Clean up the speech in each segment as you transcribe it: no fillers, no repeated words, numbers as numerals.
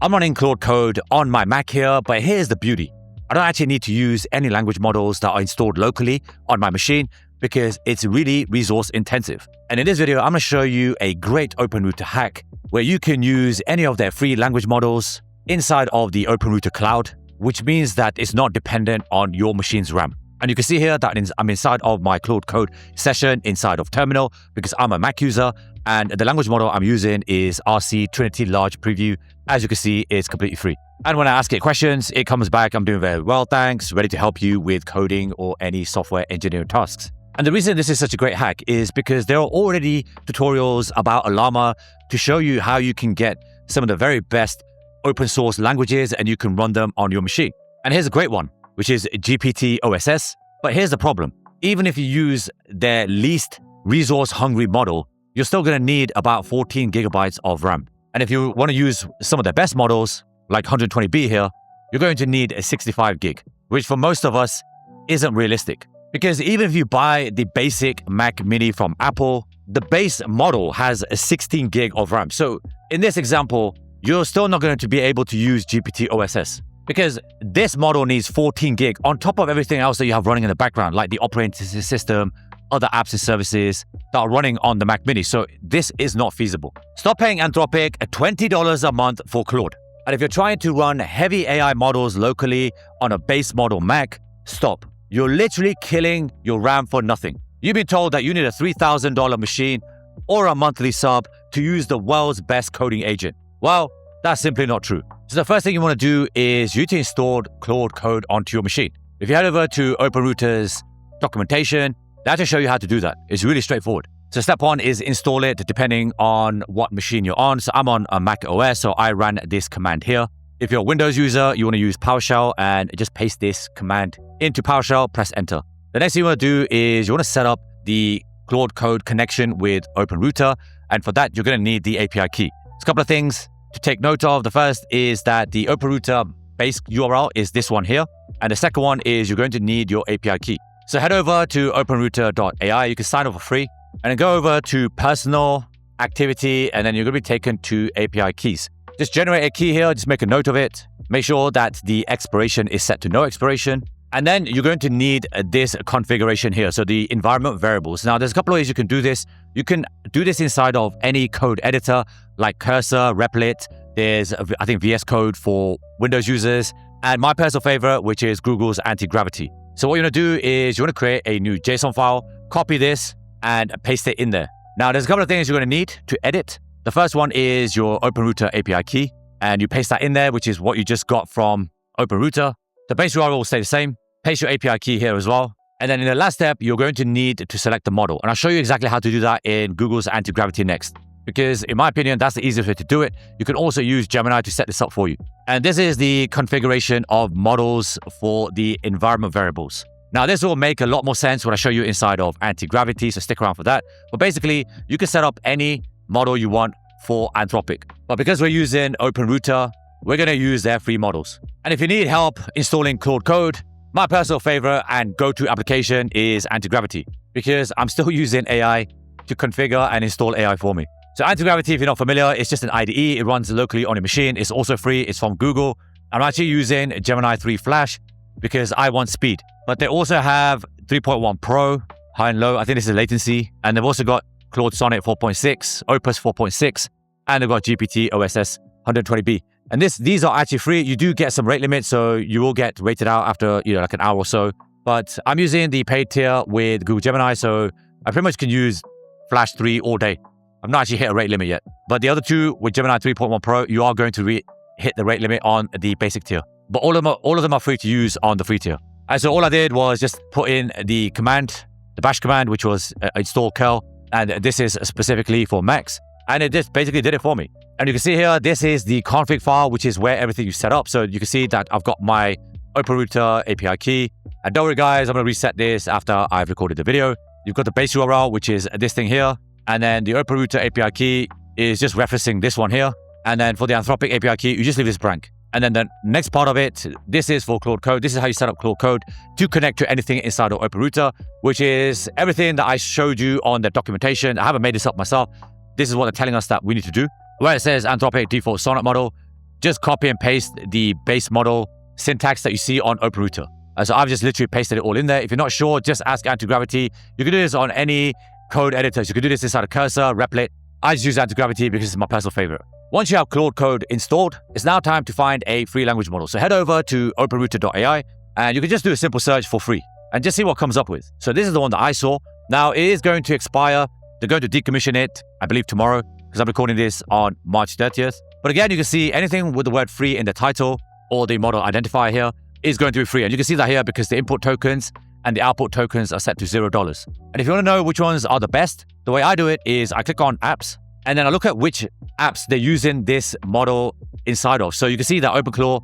I'm running Claude Code on my Mac here, but here's the beauty. I don't actually need to use any language models that are installed locally on my machine because it's really resource intensive. And in this video, I'm going to show you a great OpenRouter hack where you can use any of their free language models inside of the OpenRouter cloud, which means that it's not dependent on your machine's RAM. And you can see here that I'm inside of my Claude Code session inside of Terminal because I'm a Mac user, and the language model I'm using is RC Trinity Large Preview. As you can see, it's completely free. And when I ask it questions, it comes back, I'm doing very well, thanks, ready to help you with coding or any software engineering tasks. And the reason this is such a great hack is because there are already tutorials about Llama to show you how you can get some of the very best open source languages and you can run them on your machine. And here's a great one, which is GPT OSS. But here's the problem. Even if you use their least resource hungry model, you're still going to need about 14 gigabytes of RAM. And if you want to use some of their best models, like 120B here, you're going to need a 65 gig, which for most of us isn't realistic. Because even if you buy the basic Mac Mini from Apple, the base model has a 16 gig of RAM. So in this example, you're still not going to be able to use GPT OSS because this model needs 14 gig on top of everything else that you have running in the background, like the operating system, other apps and services that are running on the Mac Mini. So this is not feasible. Stop paying Anthropic $20 a month for Claude. And if you're trying to run heavy AI models locally on a base model Mac, stop. You're literally killing your RAM for nothing. You've been told that you need a $3,000 machine or a monthly sub to use the world's best coding agent. Well, that's simply not true. So the first thing you want to do is you need to install Claude Code onto your machine. If you head over to OpenRouter's documentation, they actually show you how to do that. It's really straightforward. So step one is install it depending on what machine you're on. So I'm on a Mac OS, so I ran this command here. If you're a Windows user, you want to use PowerShell and just paste this command into PowerShell, press enter. The next thing you want to do is you want to set up the Claude Code connection with OpenRouter. And for that, you're going to need the API key. There's a couple of things to take note of. The first is that the OpenRouter base URL is this one here. And the second one is you're going to need your API key. So head over to openrouter.ai. You can sign up for free and then go over to personal activity. And then you're going to be taken to API keys. Just generate a key here. Just make a note of it. Make sure that the expiration is set to no expiration. And then you're going to need this configuration here. So the environment variables. Now, there's a couple of ways you can do this. You can do this inside of any code editor like Cursor, Replit. There's, I think, VS Code for Windows users. And my personal favorite, which is Google's anti-gravity. So what you want to do is you want to create a new JSON file, copy this, and paste it in there. Now, there's a couple of things you're going to need to edit. The first one is your OpenRouter API key. And you paste that in there, which is what you just got from OpenRouter. The base URL will stay the same. Paste your API key here as well. And then in the last step, you're going to need to select the model. And I'll show you exactly how to do that in Google's anti-gravity next. Because in my opinion, that's the easiest way to do it. You can also use Gemini to set this up for you. And this is the configuration of models for the environment variables. Now, this will make a lot more sense when I show you inside of anti-gravity, so stick around for that. But basically, you can set up any model you want for Anthropic. But because we're using OpenRouter, we're going to use their free models. And if you need help installing Claude Code, my personal favorite and go-to application is anti-gravity because I'm still using AI to configure and install AI for me. So anti-gravity, if you're not familiar, it's just an IDE. It runs locally on your machine. It's also free. It's from Google. I'm actually using Gemini 3 Flash because I want speed. But they also have 3.1 Pro, high and low. I think this is latency. And they've also got Claude Sonnet 4.6, Opus 4.6, and they've got GPT OSS 120B. And these are actually free. You do get some rate limits, so you will get rated out after like an hour or so. But I'm using the paid tier with Google Gemini, so I pretty much can use Flash 3 all day. I've not actually hit a rate limit yet. But the other two with Gemini 3.1 Pro, you are going to hit the rate limit on the basic tier. But all of them are free to use on the free tier. And so all I did was just put in the command, the bash command, which was install curl. And this is specifically for Macs. And it just basically did it for me. And you can see here, this is the config file, which is where everything is set up. So you can see that I've got my OpenRouter API key. And don't worry, guys, I'm going to reset this after I've recorded the video. You've got the base URL, which is this thing here. And then the OpenRouter API key is just referencing this one here. And then for the Anthropic API key, you just leave this blank. And then the next part of it, this is for Claude Code. This is how you set up Claude Code to connect to anything inside of OpenRouter, which is everything that I showed you on the documentation. I haven't made this up myself. This is what they're telling us that we need to do. Where it says Anthropic default sonnet model, just copy and paste the base model syntax that you see on OpenRouter. So I've just literally pasted it all in there. If you're not sure, just ask Anti-Gravity. You can do this on any code editor. So you can do this inside of Cursor, Replit. I just use Anti-Gravity because it's my personal favorite. Once you have Claude Code installed, it's now time to find a free language model. So head over to openrouter.ai and you can just do a simple search for free and just see what comes up with. So this is the one that I saw. Now it is going to expire. They're going to decommission it, I believe tomorrow, because I'm recording this on March 30th. But again, you can see anything with the word free in the title or the model identifier here is going to be free. And you can see that here because the input tokens and the output tokens are set to $0. And if you want to know which ones are the best, the way I do it is I click on apps and then I look at which apps they're using this model inside of. So you can see that OpenClaw,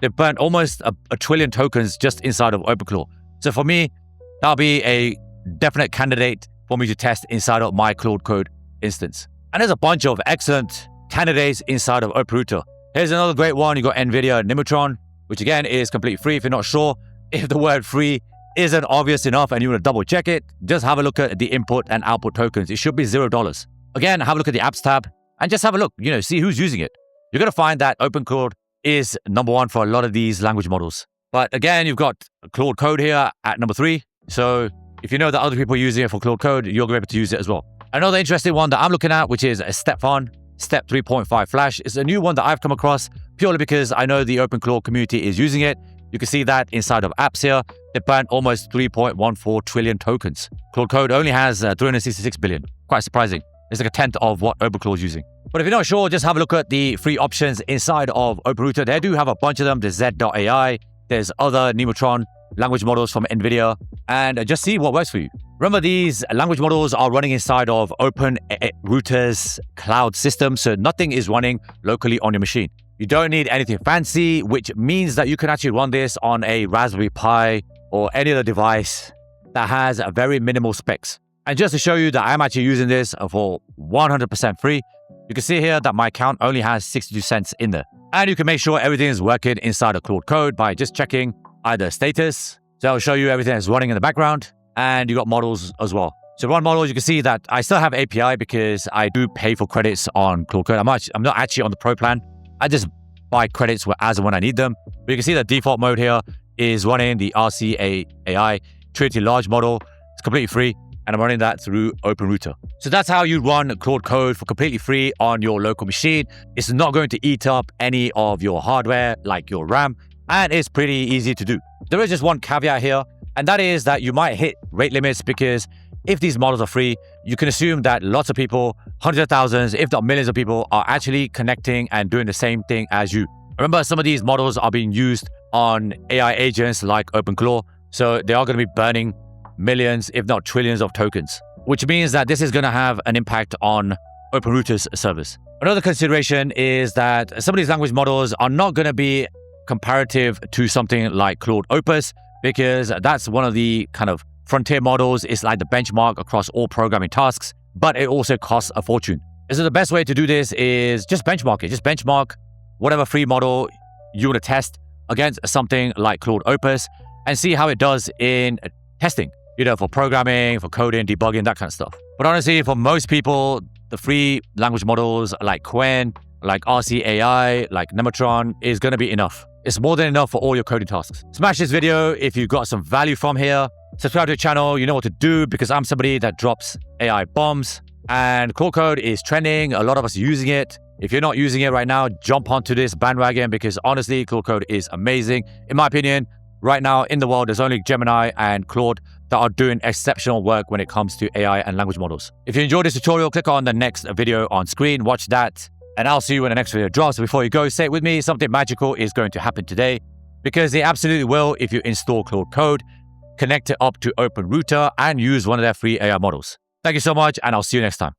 they've burnt almost a trillion tokens just inside of OpenClaw. So for me, that'll be a definite candidate for me to test inside of my Claude Code instance. And there's a bunch of excellent candidates inside of OpenRouter. Here's another great one. You got NVIDIA Nimbutron, which again is completely free. If you're not sure if the word free isn't obvious enough and you want to double check it, just have a look at the input and output tokens. It should be $0. Again, have a look at the apps tab and just have a look, see who's using it. You're going to find that OpenClaw is number one for a lot of these language models. But again, you've got Claude Code here at number 3. So if you know that other people are using it for Claude Code, you're going to be able to use it as well. Another interesting one that I'm looking at, which is a Step 3.5 Flash. It's a new one that I've come across purely because I know the OpenClaw community is using it. You can see that inside of apps here, they burnt almost 3.14 trillion tokens. Claude Code only has 366 billion. Quite surprising. It's like a tenth of what OpenClaw is using. But if you're not sure, just have a look at the free options inside of OpenRouter. They do have a bunch of them. There's Z.ai. There's other Nimbutron language models from NVIDIA. And just see what works for you. Remember, these language models are running inside of OpenRouter's cloud system. So nothing is running locally on your machine. You don't need anything fancy, which means that you can actually run this on a Raspberry Pi or any other device that has a very minimal specs. And just to show you that I'm actually using this for 100% free, you can see here that my account only has 62 cents in there. And you can make sure everything is working inside of Claude Code by just checking either status. So I'll show you everything that's running in the background. And you got models as well. So run models, you can see that I still have API because I do pay for credits on Claude Code. I'm not actually on the Pro plan. I just buy credits as and when I need them. But you can see the default mode here is running the RCAI Trinity Large model. It's completely free. And I'm running that through OpenRouter. So that's how you run Claude Code for completely free on your local machine. It's not going to eat up any of your hardware like your RAM, and it's pretty easy to do. There is just one caveat here, and that is that you might hit rate limits because if these models are free, you can assume that lots of people, hundreds of thousands, if not millions of people, are actually connecting and doing the same thing as you. Remember, some of these models are being used on AI agents like OpenClaw, so they are going to be burning millions, if not trillions of tokens, which means that this is going to have an impact on OpenRouter's service. Another consideration is that some of these language models are not going to be comparative to something like Claude Opus because that's one of the kind of frontier models. It's like the benchmark across all programming tasks, but it also costs a fortune. So the best way to do this is just benchmark it. Just benchmark whatever free model you want to test against something like Claude Opus and see how it does in testing. For programming, for coding, debugging, that kind of stuff. But honestly, for most people, the free language models like Qwen, like RCAI, like Nimbutron is going to be enough. It's more than enough for all your coding tasks. Smash this video if you got some value from here. Subscribe to the channel. You know what to do because I'm somebody that drops AI bombs. And Claude Code is trending. A lot of us are using it. If you're not using it right now, jump onto this bandwagon because honestly, Claude Code is amazing. In my opinion, right now in the world, there's only Gemini and Claude that are doing exceptional work when it comes to AI and language models. If you enjoyed this tutorial, click on the next video on screen, watch that, and I'll see you when the next video drops. Before you go, say it with me, something magical is going to happen today because it absolutely will if you install Claude Code, connect it up to OpenRouter, and use one of their free AI models. Thank you so much, and I'll see you next time.